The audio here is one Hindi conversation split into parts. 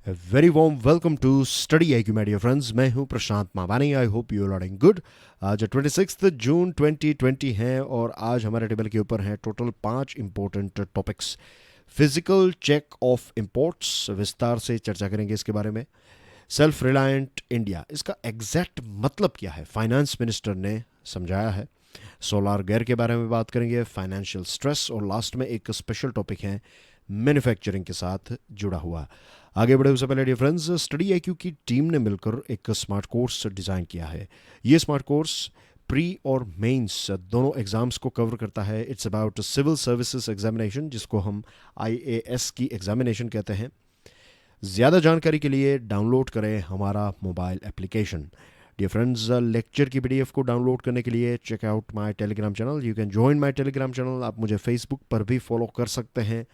Very warm welcome to study I Q my dear friends. मैं हूं Prashant Mavani. I hope you are doing good. आज 26 जून 2020 है और आज हमारे टेबल के ऊपर हैं total 5 important topics. Physical check of imports, विस्तार से चर्चा करेंगे इसके बारे में। सेल्फ रिलायंट इंडिया, इसका एग्जैक्ट मतलब क्या है, फाइनेंस मिनिस्टर ने समझाया है। सोलार गेयर के बारे में बात करेंगे, फाइनेंशियल स्ट्रेस, और लास्ट में एक स्पेशल टॉपिक है मैन्युफैक्चरिंग के साथ जुड़ा हुआ। आगे बढ़े उससे पहले डियर फ्रेंड्स, स्टडी आईक्यू की टीम ने मिलकर एक स्मार्ट कोर्स डिज़ाइन किया है। ये स्मार्ट कोर्स प्री और मेंस दोनों एग्ज़ाम्स को कवर करता है। It's about civil services examination, जिसको हम आईएएस की एग्जामिनेशन कहते हैं। ज़्यादा जानकारी के लिए डाउनलोड करें हमारा mobile application. Dear friends, lecture की पीडीएफ को डाउनलोड करने के लिए check out my Telegram channel. You can join my Telegram channel. आप मुझे फेसबुक पर भी फॉलो कर सकते हैं।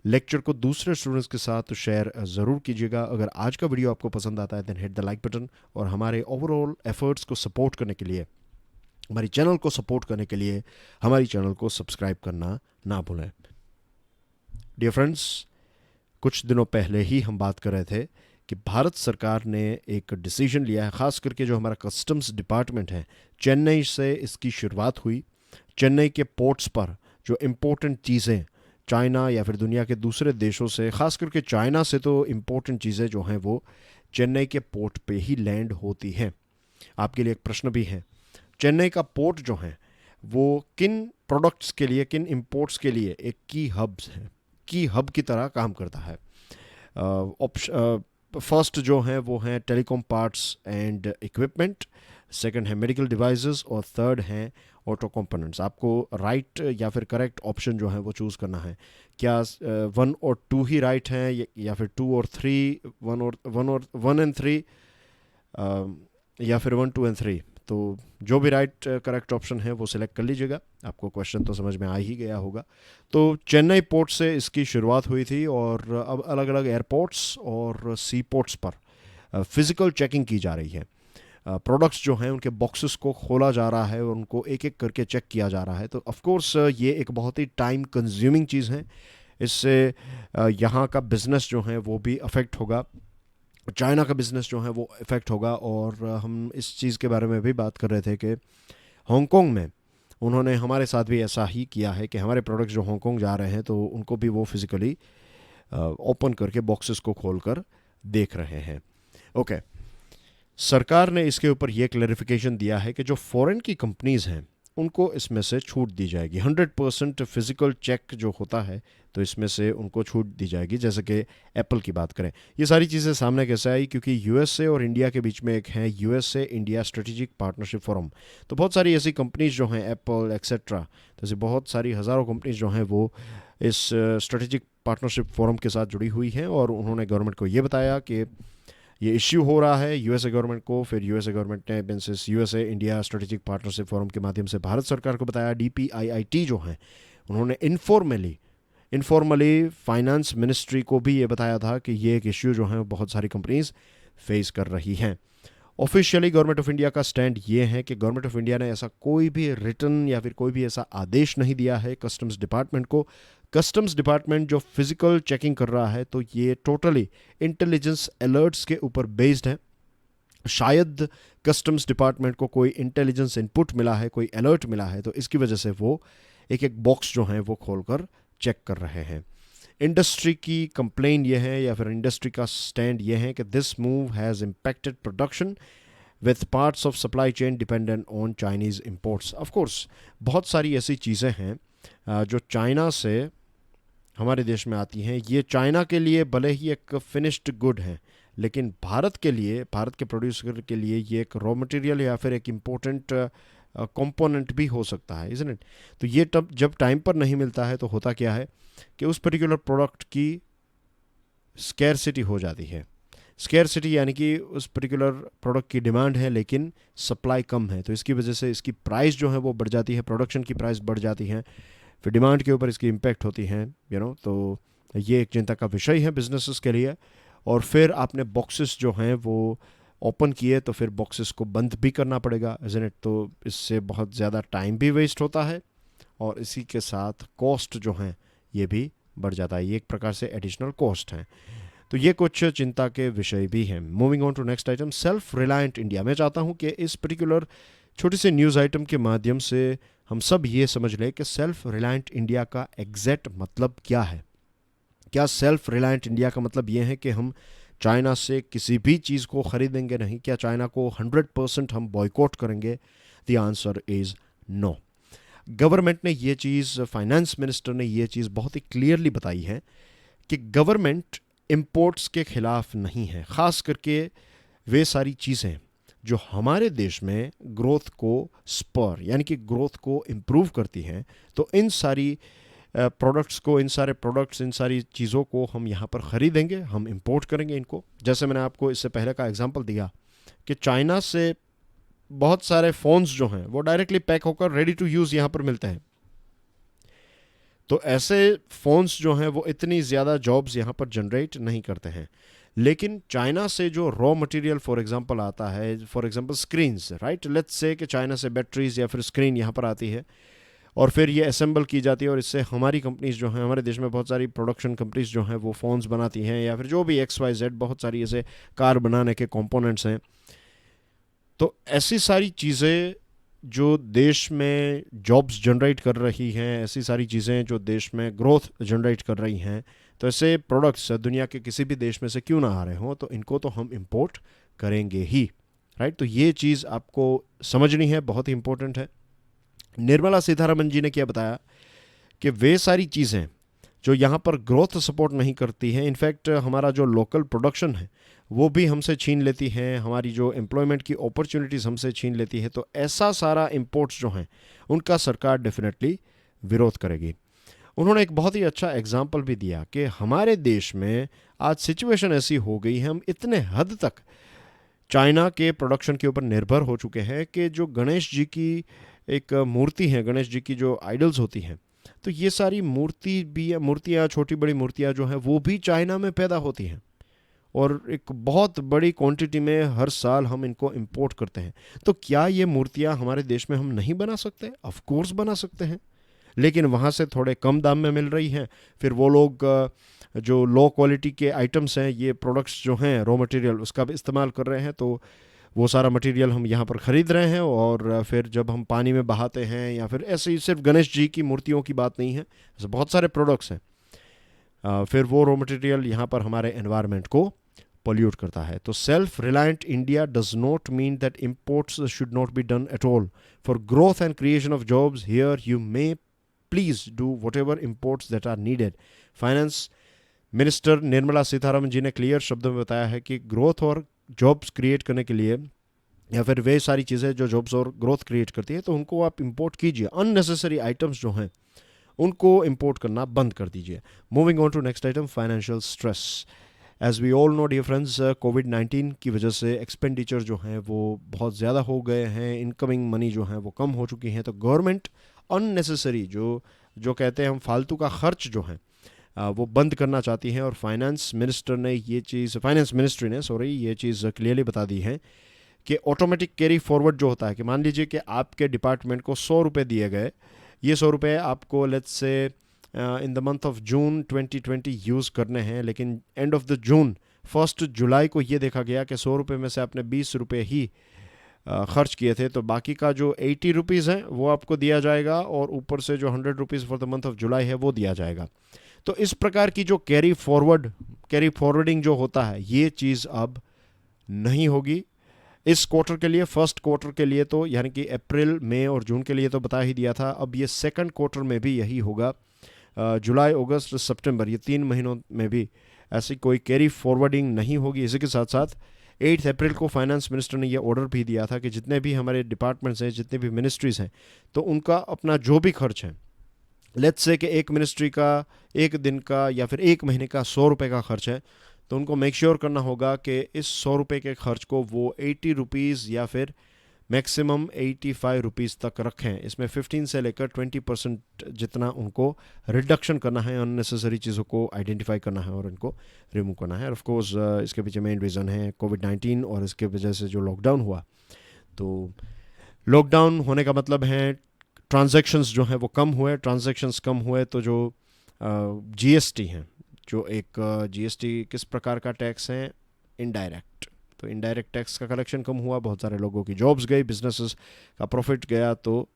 लेक्चर को दूसरे स्टूडेंट्स के साथ शेयर ज़रूर कीजिएगा। अगर आज का वीडियो आपको पसंद आता है then hit the like button. और हमारे ओवरऑल एफर्ट्स को सपोर्ट करने के लिए, हमारी चैनल को सपोर्ट करने के लिए हमारी चैनल को सब्सक्राइब करना ना भूलें। डियर फ्रेंड्स, कुछ दिनों पहले ही हम बात कर रहे थे कि भारत सरकार ने एक डिसीजन लिया है, ख़ास करके जो हमारा कस्टम्स डिपार्टमेंट है, चेन्नई से इसकी शुरुआत हुई। चेन्नई के पोर्ट्स पर जो इम्पोर्टेंट चीज़ें चाइना या फिर दुनिया के दूसरे देशों से, ख़ास करके चाइना से, तो इम्पोर्टेंट चीज़ें जो हैं वो चेन्नई के पोर्ट पे ही लैंड होती हैं। आपके लिए एक प्रश्न भी है, चेन्नई का पोर्ट जो है वो किन प्रोडक्ट्स के लिए, किन इंपोर्ट्स के लिए एक की हब्स है, की हब की तरह काम करता है। फर्स्ट जो है वो हैं telecom parts and equipment, second है मेडिकल डिवाइसेस, और थर्ड हैं ऑटो कंपोनेंट्स। आपको राइट या फिर करेक्ट ऑप्शन जो है वो चूज़ करना है। क्या 1 और 2 ही राइट हैं, या फिर 2 और 3, 1 एंड 3, या फिर 1 2 एंड 3। तो जो भी राइट करेक्ट ऑप्शन है वो सिलेक्ट कर लीजिएगा। आपको क्वेश्चन तो समझ में आ ही गया होगा। तो चेन्नई पोर्ट से इसकी शुरुआत हुई थी और अब अलग अलग एयरपोर्ट्स और सी पोर्ट्स पर फिज़िकल चेकिंग की जा रही है। प्रोडक्ट्स जो हैं उनके बॉक्सेस को खोला जा रहा है और उनको एक एक करके चेक किया जा रहा है। तो ऑफ कोर्स ये एक बहुत ही टाइम कंज्यूमिंग चीज़ है। इससे यहाँ का बिज़नेस जो है वो भी अफेक्ट होगा, चाइना का बिज़नेस जो है वो इफ़ेक्ट होगा। और हम इस चीज़ के बारे में भी बात कर रहे थे कि हांगकांग में उन्होंने हमारे साथ भी ऐसा ही किया है कि हमारे प्रोडक्ट्स जो हांगकांग जा रहे हैं तो उनको भी वो फिज़िकली ओपन करके बॉक्सेस को खोल कर देख रहे हैं। ओके, सरकार ने इसके ऊपर यह क्लैरिफिकेशन दिया है कि जो फॉरेन की कंपनीज़ हैं उनको इसमें से छूट दी जाएगी। 100% फिज़िकल चेक जो होता है तो इसमें से उनको छूट दी जाएगी। जैसे कि एप्पल की बात करें, ये सारी चीज़ें सामने कैसे आई, क्योंकि यूएसए और इंडिया के बीच में एक है USA India strategic partnership forum. तो बहुत सारी ऐसी कंपनीज जो हैं, एप्पल एक्सेट्रा, तो ऐसी बहुत सारी हज़ारों कंपनीज जो हैं वो इस स्ट्रेटेजिक पार्टनरशिप फोरम के साथ जुड़ी हुई हैं। और उन्होंने गवर्नमेंट को ये बताया कि ये इश्यू हो रहा है यूएसए गवर्नमेंट को। फिर यूएसए गवर्नमेंट ने बेंसिस USA India strategic partnership forum के माध्यम से भारत सरकार को बताया। डीपीआईआईटी जो है उन्होंने इनफॉर्मली फाइनेंस मिनिस्ट्री को भी ये बताया था कि ये एक इश्यू जो है बहुत सारी कंपनीज फेस कर रही हैं। ऑफिशियली गवर्नमेंट ऑफ इंडिया का स्टैंड ये है कि गवर्नमेंट ऑफ इंडिया ने ऐसा कोई भी रिटर्न या फिर कोई भी ऐसा आदेश नहीं दिया है कस्टम्स डिपार्टमेंट को। कस्टम्स डिपार्टमेंट जो फिजिकल चेकिंग कर रहा है तो ये टोटली इंटेलिजेंस अलर्ट्स के ऊपर बेस्ड है। शायद कस्टम्स डिपार्टमेंट को कोई इंटेलिजेंस इनपुट मिला है, कोई अलर्ट मिला है, तो इसकी वजह से वो एक एक बॉक्स जो है वो खोलकर चेक कर रहे हैं। इंडस्ट्री की कंप्लेन ये है या फिर इंडस्ट्री का स्टैंड ये है कि this move has impacted production with parts of supply chain dependent on Chinese imports. Of course बहुत सारी ऐसी चीज़ें हैं जो चाइना से हमारे देश में आती हैं। ये चाइना के लिए भले ही एक फिनिश्ड गुड है, लेकिन भारत के लिए, भारत के प्रोड्यूसर के लिए ये एक रॉ मटेरियल या फिर एक इम्पोर्टेंट कंपोनेंट भी हो सकता है, इज़न्ट इट। तो ये तब जब टाइम पर नहीं मिलता है तो होता क्या है कि उस पर्टिकुलर प्रोडक्ट की स्कैरसिटी हो जाती है। स्कैरसिटी यानी कि उस पर्टिकुलर प्रोडक्ट की डिमांड है लेकिन सप्लाई कम है, तो इसकी वजह से इसकी प्राइस जो है वो बढ़ जाती है, प्रोडक्शन की प्राइस बढ़ जाती है, फिर डिमांड के ऊपर इसकी इम्पैक्ट होती है, तो ये एक चिंता का विषय है बिजनेसेस के लिए। और फिर आपने बॉक्सेस जो हैं वो ओपन किए तो फिर बॉक्सेस को बंद भी करना पड़ेगा, इज़न्ट इट। तो इससे बहुत ज़्यादा टाइम भी वेस्ट होता है और इसी के साथ कॉस्ट जो हैं ये भी बढ़ जाता है। ये एक प्रकार से एडिशनल कॉस्ट है। तो ये कुछ चिंता के विषय भी हैं। Moving on to next item, self reliant India. मैं चाहता हूँ कि इस पर्टिकुलर छोटी सी न्यूज़ आइटम के माध्यम से हम सब ये समझ लें कि सेल्फ रिलायंट इंडिया का एग्जैक्ट मतलब क्या है। क्या सेल्फ रिलायंट इंडिया का मतलब ये है कि हम चाइना से किसी भी चीज़ को ख़रीदेंगे नहीं? क्या चाइना को 100% हम बॉयकॉट करेंगे? The answer is no. Government ने ये चीज़, फाइनेंस मिनिस्टर ने ये चीज़ बहुत ही क्लियरली बताई है कि गवर्नमेंट इंपोर्ट्स के ख़िलाफ़ नहीं है, ख़ास करके वे सारी चीज़ें जो हमारे देश में ग्रोथ को स्पर यानी कि ग्रोथ को इम्प्रूव करती हैं। तो इन सारी प्रोडक्ट्स को, इन सारे प्रोडक्ट्स, इन सारी चीज़ों को हम यहाँ पर ख़रीदेंगे, हम इंपोर्ट करेंगे इनको। जैसे मैंने आपको इससे पहले का एग्जांपल दिया कि चाइना से बहुत सारे फ़ोन्स जो हैं वो डायरेक्टली पैक होकर रेडी टू यूज़ यहाँ पर मिलते हैं। तो ऐसे फ़ोन्स जो हैं वो इतनी ज़्यादा जॉब्स यहाँ पर जनरेट नहीं करते हैं। लेकिन चाइना से जो रॉ मटेरियल फॉर एग्जांपल आता है, for example screens, right, let's say कि चाइना से बैटरीज या फिर स्क्रीन यहाँ पर आती है और फिर ये असेंबल की जाती है और इससे हमारी कंपनीज जो हैं, हमारे देश में बहुत सारी प्रोडक्शन कंपनीज जो हैं वो फ़ोन्स बनाती हैं या फिर जो भी XYZ बहुत सारी ऐसे कार बनाने के कंपोनेंट्स हैं। तो ऐसी सारी चीज़ें जो देश में जॉब्स जनरेट कर रही हैं, ऐसी सारी चीज़ें जो देश में ग्रोथ जनरेट कर रही हैं, तो ऐसे प्रोडक्ट्स दुनिया के किसी भी देश में से क्यों ना आ रहे हों, तो इनको तो हम इंपोर्ट करेंगे ही, राइट। तो ये चीज़ आपको समझनी है, बहुत ही इंपॉर्टेंट है। निर्मला सीतारमन जी ने क्या बताया कि वे सारी चीज़ें जो यहाँ पर ग्रोथ सपोर्ट नहीं करती हैं, इनफैक्ट हमारा जो लोकल प्रोडक्शन है वो भी हमसे छीन लेती हैं, हमारी जो एम्प्लॉयमेंट की अपॉर्चुनिटीज़ हमसे छीन लेती है। तो ऐसा सारा इंपोर्ट्स जो हैं उनका सरकार डेफिनेटली विरोध करेगी। उन्होंने एक बहुत ही अच्छा एग्जाम्पल भी दिया कि हमारे देश में आज सिचुएशन ऐसी हो गई है, हम इतने हद तक चाइना के प्रोडक्शन के ऊपर निर्भर हो चुके हैं कि जो गणेश जी की एक मूर्ति है, गणेश जी की जो आइडल्स होती हैं, तो ये सारी मूर्तियाँ, छोटी बड़ी मूर्तियाँ जो हैं वो भी चाइना में पैदा होती हैं और एक बहुत बड़ी क्वांटिटी में हर साल हम इनको इंपोर्ट करते हैं। तो क्या ये मूर्तियाँ हमारे देश में हम नहीं बना सकते? ऑफ कोर्स बना सकते हैं, लेकिन वहाँ से थोड़े कम दाम में मिल रही हैं। फिर वो लोग जो लो क्वालिटी के आइटम्स हैं, ये प्रोडक्ट्स जो हैं, रॉ मटेरियल, उसका भी इस्तेमाल कर रहे हैं। तो वो सारा मटेरियल हम यहाँ पर ख़रीद रहे हैं और फिर जब हम पानी में बहाते हैं, या फिर ऐसे ही सिर्फ गणेश जी की मूर्तियों की बात नहीं है, ऐसे बहुत सारे प्रोडक्ट्स हैं, फिर वो रॉ मटेरियल यहाँ पर हमारे एनवायरनमेंट को पोल्यूट करता है। तो self reliant India does not mean that imports should not be done at all. For growth and creation of jobs here you may please do whatever imports that are needed. Finance minister Nirmala Sitharaman ji ने क्लियर शब्दों में बताया है कि ग्रोथ और जॉब्स क्रिएट करने के लिए, या फिर वे सारी चीज़ें जो जॉब्स और ग्रोथ क्रिएट करती है, तो उनको आप इंपोर्ट कीजिए। अननेसेसरी आइटम्स जो हैं उनको इंपोर्ट करना बंद कर दीजिए। Moving on to next item, financial stress. As we all know dear friends, कोविड-19 की वजह से एक्सपेंडिचर जो हैं वो बहुत ज़्यादा हो गए हैं, इनकमिंग मनी जो है वो कम हो चुकी हैं। तो गवर्नमेंट अननेसेसरी जो कहते हैं हम फालतू का खर्च जो है वो बंद करना चाहती हैं। और फाइनेंस मिनिस्ट्री ने ये चीज़ क्लियरली बता दी है कि ऑटोमेटिक कैरी फॉरवर्ड जो होता है, कि मान लीजिए कि आपके डिपार्टमेंट को 100 रुपये दिए गए, ये 100 रुपये आपको let's say in the month of June 2020 use करने हैं, लेकिन एंड ऑफ द जून 1 जुलाई को ये देखा गया कि 100 रुपये में से आपने 20 रुपये ही खर्च किए थे, तो बाकी का जो 80 रुपीज़ हैं वो आपको दिया जाएगा और ऊपर से जो 100 rupees for the month of July है वो दिया जाएगा। तो इस प्रकार की जो कैरी फॉरवर्डिंग जो होता है, ये चीज़ अब नहीं होगी इस क्वार्टर के लिए। फर्स्ट क्वार्टर के लिए तो यानी कि अप्रैल, मई और जून के लिए तो बता ही दिया था, अब ये सेकंड क्वार्टर में भी यही होगा। जुलाई, अगस्त, सितंबर, ये 3 महीनों में भी ऐसी कोई कैरी फॉरवर्डिंग नहीं होगी। इसी के साथ साथ 8 अप्रैल को फाइनेंस मिनिस्टर ने यह ऑर्डर भी दिया था कि जितने भी हमारे डिपार्टमेंट्स हैं, जितने भी मिनिस्ट्रीज़ हैं, तो उनका अपना जो भी खर्च है, लेट्स से कि एक मिनिस्ट्री का एक दिन का या फिर एक महीने का 100 रुपये का खर्च है, तो उनको मेक श्योर करना होगा कि इस 100 रुपये के खर्च को वो 80 रुपीज़ या फिर मैक्सिमम 85 रुपीज़ तक रखें। इसमें 15 से लेकर 20% जितना उनको रिडक्शन करना है, अननेसेसरी चीज़ों को आइडेंटिफाई करना है और इनको रिमूव करना है। ऑफ कोर्स इसके पीछे मेन रीज़न है कोविड-19 और इसके वजह से जो लॉकडाउन हुआ। तो लॉकडाउन होने का मतलब है ट्रांजैक्शंस जो हैं वो कम हुए। ट्रांजैक्शंस कम हुए तो जो GST हैं, जो एक जीएसटी किस प्रकार का टैक्स है, इनडायरेक्ट। तो इनडायरेक्ट टैक्स का कलेक्शन कम हुआ, बहुत सारे लोगों की जॉब्स गई, बिजनेसेस का प्रॉफिट गया। तो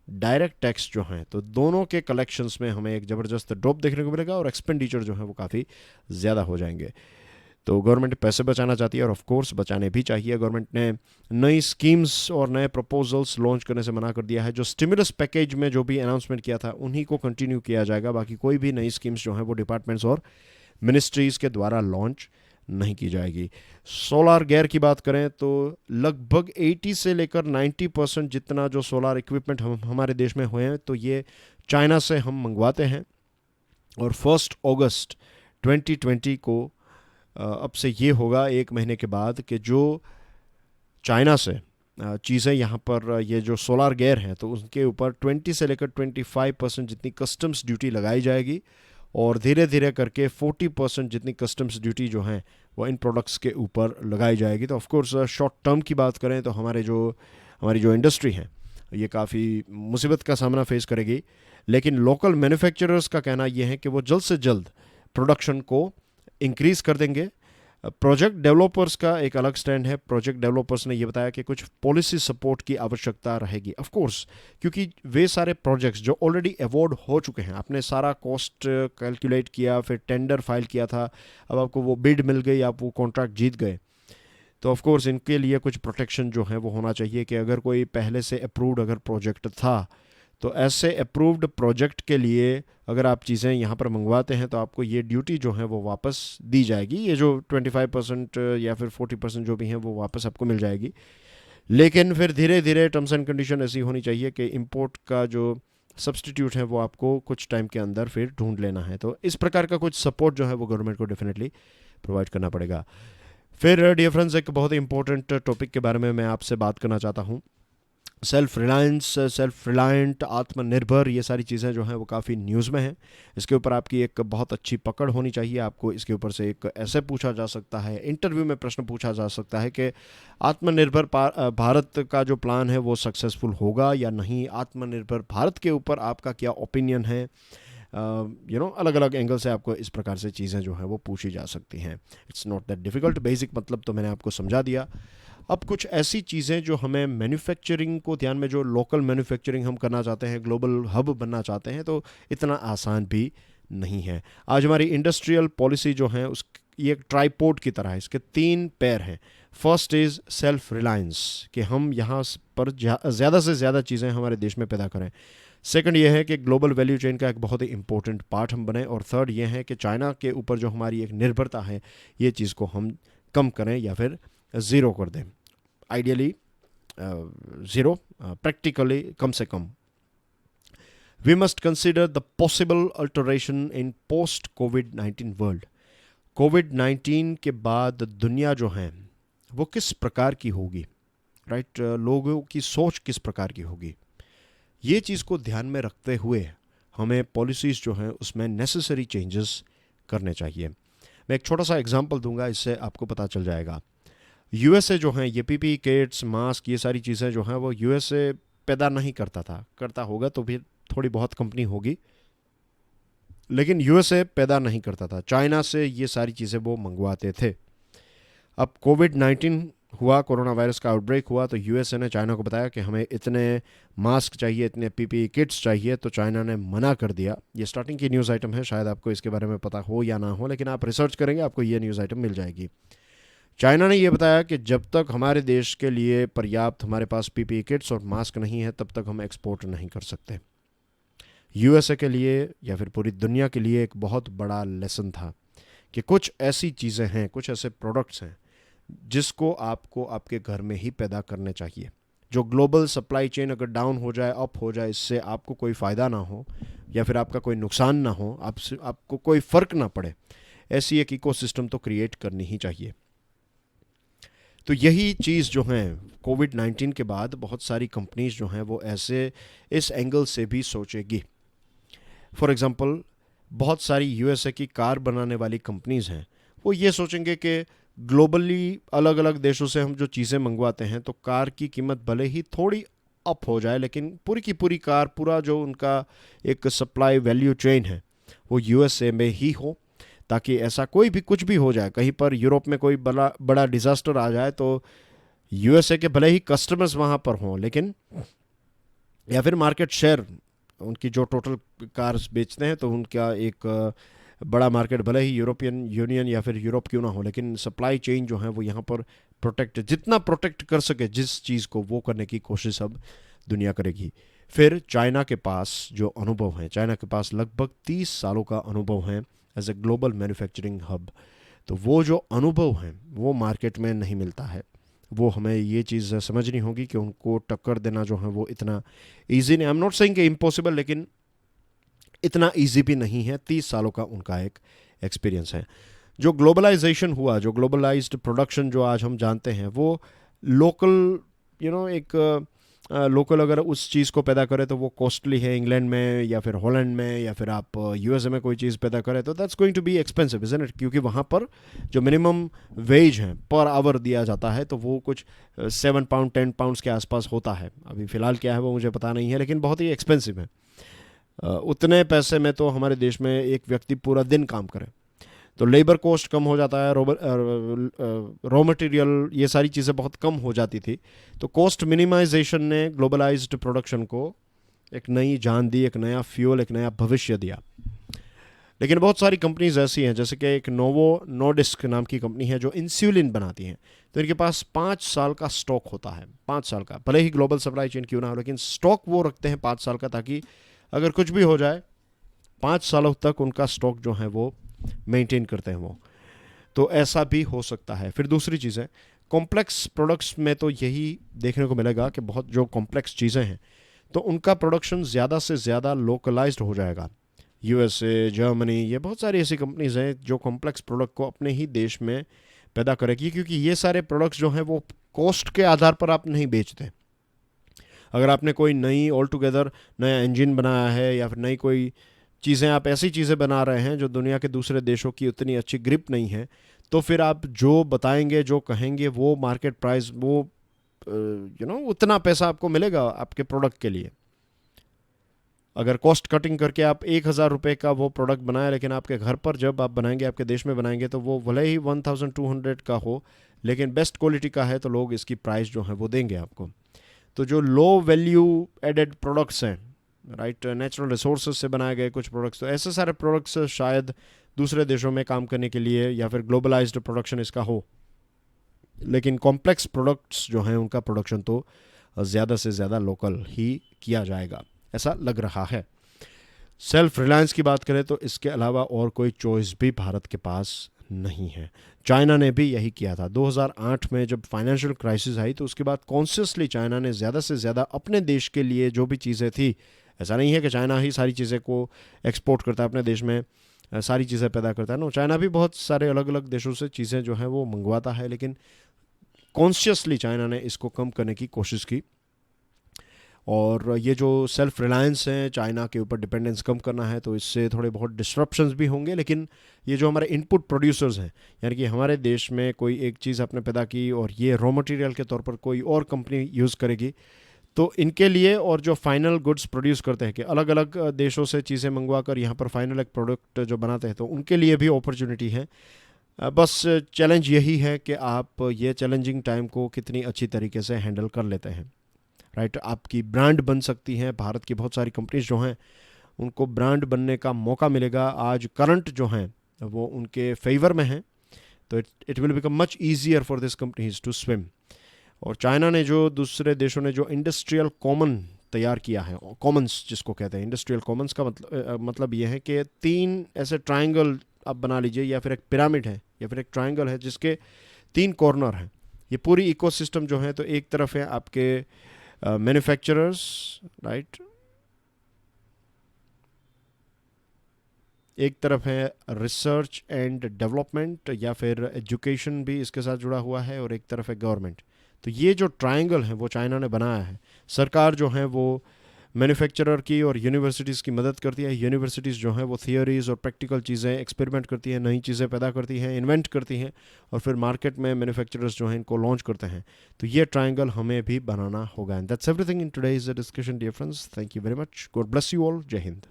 डायरेक्ट टैक्स जो हैं, तो दोनों के कलेक्शंस में हमें एक ज़बरदस्त ड्रॉप देखने को मिलेगा और एक्सपेंडिचर जो है वो काफ़ी ज़्यादा हो जाएंगे। तो गवर्नमेंट पैसे बचाना चाहती है और ऑफ कोर्स बचाने भी चाहिए। गवर्नमेंट ने नई स्कीम्स और नए प्रपोजल्स लॉन्च करने से मना कर दिया है। जो स्टिमुलस पैकेज में जो भी अनाउंसमेंट किया था उन्हीं को कंटिन्यू किया जाएगा। बाकी कोई भी नई स्कीम्स जो हैं वो डिपार्टमेंट्स और मिनिस्ट्रीज़ के द्वारा लॉन्च नहीं की जाएगी। सोलार गेयर की बात करें तो लगभग 80 से लेकर 90% जितना जो सोलार इक्विपमेंट हमारे देश में हुए हैं तो ये चाइना से हम मंगवाते हैं। और 1 अगस्त 2020 को अब से ये होगा एक महीने के बाद कि जो चाइना से चीज़ें यहाँ पर ये जो सोलार गेयर हैं तो उनके ऊपर 20 से लेकर 25% जितनी कस्टम्स ड्यूटी लगाई जाएगी और धीरे धीरे करके 40% जितनी कस्टम्स ड्यूटी जो हैं वो इन प्रोडक्ट्स के ऊपर लगाई जाएगी। तो ऑफकोर्स शॉर्ट टर्म की बात करें तो हमारी जो इंडस्ट्री है ये काफ़ी मुसीबत का सामना फेस करेगी। लेकिन लोकल मैन्युफैक्चरर्स का कहना यह है कि वो जल्द से जल्द प्रोडक्शन को इंक्रीज़ कर देंगे। प्रोजेक्ट डेवलपर्स का एक अलग स्टैंड है। प्रोजेक्ट डेवलपर्स ने यह बताया कि कुछ पॉलिसी सपोर्ट की आवश्यकता रहेगी, ऑफ कोर्स, क्योंकि वे सारे प्रोजेक्ट्स जो ऑलरेडी अवॉर्ड हो चुके हैं, आपने सारा कॉस्ट कैलकुलेट किया, फिर टेंडर फाइल किया था, अब आपको वो बिड मिल गई, आप वो कॉन्ट्रैक्ट जीत गए, तो ऑफ कोर्स इनके लिए कुछ प्रोटेक्शन जो है वो होना चाहिए कि अगर कोई पहले से अप्रूव्ड अगर प्रोजेक्ट था तो ऐसे अप्रूव्ड प्रोजेक्ट के लिए अगर आप चीज़ें यहाँ पर मंगवाते हैं तो आपको ये ड्यूटी जो है वो वापस दी जाएगी। ये जो 25% या फिर 40% जो भी हैं वो वापस आपको मिल जाएगी। लेकिन फिर धीरे धीरे टर्म्स एंड कंडीशन ऐसी होनी चाहिए कि इंपोर्ट का जो सब्सटीट्यूट है वो आपको कुछ टाइम के अंदर फिर ढूंढ लेना है। तो इस प्रकार का कुछ सपोर्ट जो है वो गवर्नमेंट को डेफिनेटली प्रोवाइड करना पड़ेगा। फिर डियर फ्रेंड्स, एक बहुत ही इंपॉर्टेंट टॉपिक के बारे में मैं आपसे बात करना चाहता हूँ। सेल्फ रिलायंट, आत्मनिर्भर, ये सारी चीज़ें जो हैं वो काफ़ी न्यूज़ में हैं। इसके ऊपर आपकी एक बहुत अच्छी पकड़ होनी चाहिए। आपको इसके ऊपर से एक ऐसे पूछा जा सकता है, इंटरव्यू में प्रश्न पूछा जा सकता है कि आत्मनिर्भर भारत का जो प्लान है वो सक्सेसफुल होगा या नहीं। आत्मनिर्भर भारत के ऊपर आपका क्या ओपिनियन है। अलग अलग एंगल से आपको इस प्रकार से चीज़ें जो हैं वो पूछी जा सकती हैं। It's not that difficult. Basic मतलब तो मैंने आपको समझा दिया। अब कुछ ऐसी चीज़ें जो हमें मैन्युफैक्चरिंग को ध्यान में, जो लोकल मैन्युफैक्चरिंग हम करना चाहते हैं, ग्लोबल हब बनना चाहते हैं, तो इतना आसान भी नहीं है। आज हमारी इंडस्ट्रियल पॉलिसी जो है उस ये एक ट्राइपोड की तरह है। इसके 3 पैर हैं। फर्स्ट इज़ सेल्फ रिलायंस, कि हम यहाँ पर ज़्यादा से ज़्यादा चीज़ें हमारे देश में पैदा करें। सेकंड ये है कि ग्लोबल वैल्यू चेन का एक बहुत ही इंपॉर्टेंट पार्ट हम बने। और थर्ड ये है कि चाइना के ऊपर जो हमारी एक निर्भरता है ये चीज़ को हम कम करें या फिर ज़ीरो कर दें। आइडियली ज़ीरो, प्रैक्टिकली कम से कम। We must consider the possible alteration in post कोविड-19 वर्ल्ड। कोविड-19 के बाद दुनिया जो है वो किस प्रकार की होगी, राइट? लोगों की सोच किस प्रकार की होगी, ये चीज़ को ध्यान में रखते हुए हमें पॉलिसीज़ जो हैं उसमें नेसेसरी चेंजेस करने चाहिए। मैं एक छोटा सा एग्जांपल दूंगा, इससे आपको पता चल जाएगा। यूएसए जो हैं, ये पीपी किट्स, मास्क, ये सारी चीज़ें जो हैं वो यूएसए पैदा नहीं करता था। करता होगा तो फिर थोड़ी बहुत कंपनी होगी, लेकिन यूएसए पैदा नहीं करता था। चाइना से ये सारी चीज़ें वो मंगवाते थे। अब कोविड-19 हुआ, कोरोना वायरस का आउटब्रेक हुआ, तो यूएसए ने चाइना को बताया कि हमें इतने मास्क चाहिए, इतने पीपी किट्स चाहिए, तो चाइना ने मना कर दिया। ये स्टार्टिंग की न्यूज़ आइटम है, शायद आपको इसके बारे में पता हो या ना हो, लेकिन आप रिसर्च करेंगे आपको ये न्यूज़ आइटम मिल जाएगी। चाइना ने यह बताया कि जब तक हमारे देश के लिए पर्याप्त हमारे पास पीपी किट्स और मास्क नहीं है तब तक हम एक्सपोर्ट नहीं कर सकते। यूएसए के लिए या फिर पूरी दुनिया के लिए एक बहुत बड़ा लेसन था कि कुछ ऐसी चीज़ें हैं, कुछ ऐसे प्रोडक्ट्स हैं जिसको आपको आपके घर में ही पैदा करने चाहिए। जो ग्लोबल सप्लाई चेन अगर डाउन हो जाए, अप हो जाए, इससे आपको कोई फ़ायदा ना हो या फिर आपका कोई नुकसान ना हो, आपको कोई फ़र्क ना पड़े, ऐसी एक इकोसिस्टम तो क्रिएट करनी ही चाहिए। तो यही चीज़ जो है कोविड-19 के बाद बहुत सारी कंपनीज जो हैं वो ऐसे इस एंगल से भी सोचेगी। फॉर एग्ज़ाम्पल, बहुत सारी यूएसए की कार बनाने वाली कंपनीज़ हैं, वो ये सोचेंगे कि ग्लोबली अलग अलग देशों से हम जो चीज़ें मंगवाते हैं तो कार की कीमत भले ही थोड़ी अप हो जाए, लेकिन पूरी की पूरी कार, पूरा जो उनका एक सप्लाई वैल्यू चेन है वो यूएसए में ही हो, ताकि ऐसा कोई भी कुछ भी हो जाए, कहीं पर यूरोप में कोई बड़ा बड़ा डिज़ास्टर आ जाए तो यूएसए के भले ही कस्टमर्स वहाँ पर हों, लेकिन या फिर मार्केट शेयर उनकी जो टोटल कार्स बेचते हैं तो उनका एक बड़ा मार्केट भले ही यूरोपियन यूनियन या फिर यूरोप क्यों ना हो, लेकिन सप्लाई चेन जो है वो यहाँ पर प्रोटेक्ट, जितना प्रोटेक्ट कर सके जिस चीज़ को, वो करने की कोशिश अब दुनिया करेगी। फिर चाइना के पास जो अनुभव है, चाइना के पास लगभग 30 सालों का अनुभव है as a global manufacturing hub. तो वो जो अनुभव है वो मार्केट में नहीं मिलता है। वो हमें ये चीज़ समझनी होगी कि उनको टक्कर देना जो है वो इतना ईजी नहीं, आई एम नॉट सेइंग कि इम्पॉसिबल, लेकिन इतना ईजी भी नहीं है। 30 सालों का उनका एक एक्सपीरियंस है। जो ग्लोबलाइजेशन हुआ, जो ग्लोबलाइज्ड प्रोडक्शन जो आज हम जानते हैं, वो लोकल एक लोकल अगर उस चीज़ को पैदा करें तो वो कॉस्टली है इंग्लैंड में या फिर हॉलैंड में, या फिर आप यूएसए में कोई चीज़ पैदा करें तो that's going to be expensive, isn't it? क्योंकि वहाँ पर जो मिनिमम वेज है पर आवर दिया जाता है तो वो कुछ 7 पाउंड 10 पाउंड्स के आसपास होता है। अभी फ़िलहाल क्या है वो मुझे पता नहीं है, लेकिन बहुत ही एक्सपेंसिव है। उतने पैसे में तो हमारे देश में एक व्यक्ति पूरा दिन काम करे, तो लेबर कॉस्ट कम हो जाता है, रॉ मटेरियल, ये सारी चीज़ें बहुत कम हो जाती थी। तो कॉस्ट मिनिमाइजेशन ने ग्लोबलाइज्ड प्रोडक्शन को एक नई जान दी, एक नया फ्यूल, एक नया भविष्य दिया। लेकिन बहुत सारी कंपनीज ऐसी हैं, जैसे कि एक नोवो नॉर्डिस्क नाम की कंपनी है जो इंसुलिन बनाती हैं। तो इनके पास 5 साल का स्टॉक होता है, 5 साल का, भले ही ग्लोबल सप्लाई चेन क्यों ना हो, लेकिन स्टॉक वो रखते हैं 5 साल का, ताकि अगर कुछ भी हो जाए 5 सालों तक उनका स्टॉक जो है वो मेंटेन करते हैं वो। तो ऐसा भी हो सकता है। फिर दूसरी चीज़ है कॉम्प्लेक्स प्रोडक्ट्स में, तो यही देखने को मिलेगा कि बहुत जो कॉम्प्लेक्स चीज़ें हैं तो उनका प्रोडक्शन ज़्यादा से ज़्यादा लोकलाइज्ड हो जाएगा। यूएसए, जर्मनी, ये बहुत सारी ऐसी कंपनीज हैं जो कॉम्प्लेक्स प्रोडक्ट को अपने ही देश में पैदा करेगी, क्योंकि ये सारे प्रोडक्ट्स जो हैं वो कॉस्ट के आधार पर आप नहीं बेचते। अगर आपने कोई नई ऑल टुगेदर नया इंजन बनाया है या फिर नई कोई चीज़ें, आप ऐसी चीज़ें बना रहे हैं जो दुनिया के दूसरे देशों की उतनी अच्छी ग्रिप नहीं है, तो फिर आप जो बताएंगे, जो कहेंगे, वो मार्केट प्राइस, वो उतना पैसा आपको मिलेगा आपके प्रोडक्ट के लिए। अगर कॉस्ट कटिंग करके आप 1,000 रुपये का वो प्रोडक्ट बनाए, लेकिन आपके घर पर जब आप बनाएंगे, आपके देश में बनाएंगे, तो वो भले ही 1,200 का हो, लेकिन बेस्ट क्वालिटी का है तो लोग इसकी प्राइस जो है वो देंगे आपको। तो जो लो वैल्यू एडेड प्रोडक्ट्स हैं, राइट, नेचुरल रिसोर्सेज से बनाए गए कुछ प्रोडक्ट्स, तो ऐसे सारे प्रोडक्ट्स शायद दूसरे देशों में काम करने के लिए या फिर ग्लोबलाइज्ड प्रोडक्शन इसका हो, लेकिन कॉम्प्लेक्स प्रोडक्ट्स जो हैं उनका प्रोडक्शन तो ज़्यादा से ज़्यादा लोकल ही किया जाएगा, ऐसा लग रहा है। सेल्फ रिलायंस की बात करें तो इसके अलावा और कोई चॉइस भी भारत के पास नहीं है। चाइना ने भी यही किया था। 2008 में जब फाइनेंशियल क्राइसिस आई तो उसके बाद कॉन्शियसली चाइना ने ज़्यादा से ज़्यादा अपने देश के लिए जो भी चीज़ें थी, ऐसा नहीं है कि चाइना ही सारी चीज़ें को एक्सपोर्ट करता है, अपने देश में सारी चीज़ें पैदा करता है। नो, चाइना भी बहुत सारे अलग अलग देशों से चीज़ें जो हैं वो मंगवाता है, लेकिन कॉन्शियसली चाइना ने इसको कम करने की कोशिश की। और ये जो सेल्फ रिलायंस है, चाइना के ऊपर डिपेंडेंस कम करना है, तो इससे थोड़े बहुत डिस्ट्रप्शंस भी होंगे। लेकिन ये जो हमारे इनपुट प्रोड्यूसर्स हैं, यानी कि हमारे देश में कोई एक चीज़ आपने पैदा की और ये रॉ मटेरियल के तौर पर कोई और कंपनी यूज़ करेगी, तो इनके लिए, और जो फाइनल गुड्स प्रोड्यूस करते हैं कि अलग अलग देशों से चीज़ें मंगवा कर यहाँ पर फाइनल एक प्रोडक्ट जो बनाते हैं, तो उनके लिए भी अपॉर्चुनिटी है। बस चैलेंज यही है कि आप ये चैलेंजिंग टाइम को कितनी अच्छी तरीके से हैंडल कर लेते हैं, राइट। आपकी ब्रांड बन सकती हैं। भारत की बहुत सारी कंपनीज जो हैं उनको ब्रांड बनने का मौका मिलेगा। आज करंट जो हैं वो उनके फेवर में हैं, तो it will become much easier for this companies to swim. और चाइना ने, जो दूसरे देशों ने जो इंडस्ट्रियल कॉमन तैयार किया है, कॉमन्स जिसको कहते हैं, इंडस्ट्रियल कॉमन्स का मतलब ये है कि 3 ऐसे ट्राइंगल आप बना लीजिए, या फिर एक पिरामिड है या फिर एक ट्राइंगल है जिसके 3 कॉर्नर हैं। ये पूरी इकोसिस्टम जो है, तो एक तरफ है आपके मैन्युफैक्चरर्स, राइट, एक तरफ है रिसर्च एंड डेवलपमेंट या फिर एजुकेशन भी इसके साथ जुड़ा हुआ है, और एक तरफ है गवर्नमेंट। तो ये जो ट्रायंगल है वो चाइना ने बनाया है। सरकार जो है वो मैन्युफैक्चरर की और यूनिवर्सिटीज़ की मदद करती है। यूनिवर्सिटीज़ जो हैं वो थियोरीज़ और प्रैक्टिकल चीज़ें एक्सपेरिमेंट करती हैं, नई चीज़ें पैदा करती हैं, इन्वेंट करती हैं, और फिर मार्केट में मैन्युफैक्चरर्स जो हैं इनको लॉन्च करते हैं। तो ये ट्रायंगल हमें भी बनाना होगा। And that's everything in today's discussion dear friends. Thank you very much. God bless you all. जय हिंद।